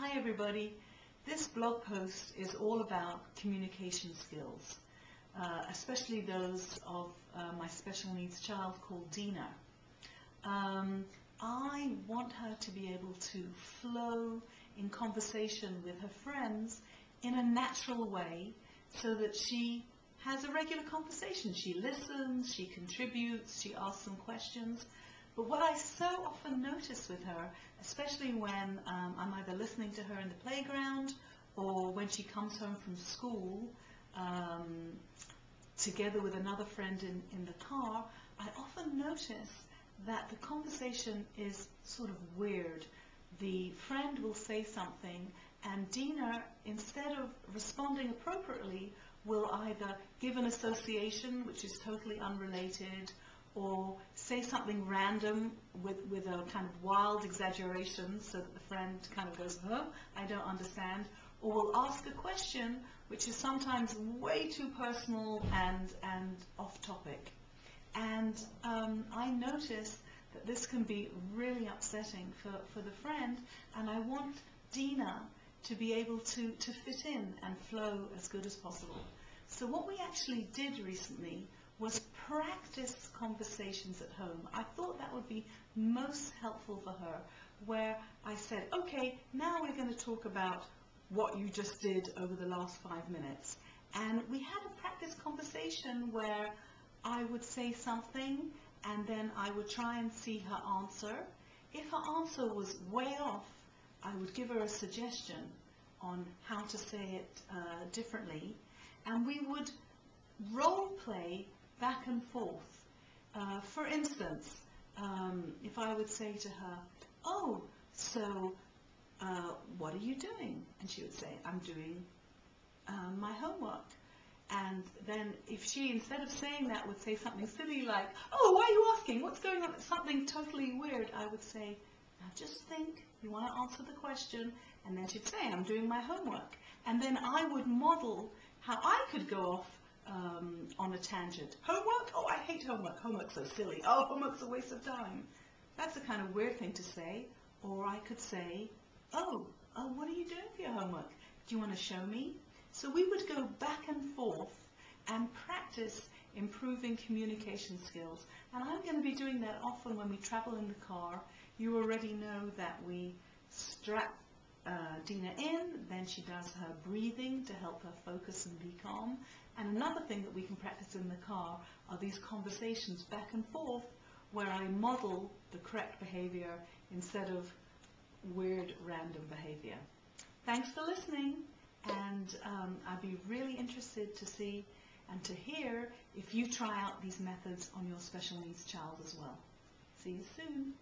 Hi everybody. This blog post is all about communication skills, especially those of my special needs child called Dina. I want her to be able to flow in conversation with her friends in a natural way so that she has a regular conversation. She listens, she contributes, she asks some questions. But what I so often notice with her, especially when I'm either listening to her in the playground or when she comes home from school together with another friend in the car, I often notice that the conversation is sort of weird. The friend will say something and Dina, instead of responding appropriately, will either give an association which is totally unrelated, or say something random with a kind of wild exaggeration so that the friend kind of goes, huh, I don't understand, or will ask a question which is sometimes way too personal and off topic. And I notice that this can be really upsetting for the friend, and I want Dina to be able to fit in and flow as good as possible. So what we actually did recently was practice conversations at home. I thought that would be most helpful for her, where I said, okay, now we're going to talk about what you just did over the last 5 minutes. And we had a practice conversation where I would say something and then I would try and see her answer. If her answer was way off, I would give her a suggestion on how to say it differently, and we would role play back and forth. For instance, if I would say to her, oh, so what are you doing? And she would say, I'm doing my homework. And then if she, instead of saying that, would say something silly like, oh, why are you asking? What's going on? Something totally weird, I would say, now just think, you want to answer the question. And then she'd say, I'm doing my homework. And then I would model how I could go off on a tangent. Homework? Oh, I hate homework. Homework's so silly. Oh, homework's a waste of time. That's a kind of weird thing to say. Or I could say, oh, what are you doing for your homework? Do you want to show me? So we would go back and forth and practice improving communication skills. And I'm going to be doing that often when we travel in the car. You already know that we strap Dina in, then she does her breathing to help her focus and be calm. And another thing that we can practice in the car are these conversations back and forth where I model the correct behavior instead of weird random behavior. Thanks for listening, and I'd be really interested to see and to hear if you try out these methods on your special needs child as well. See you soon.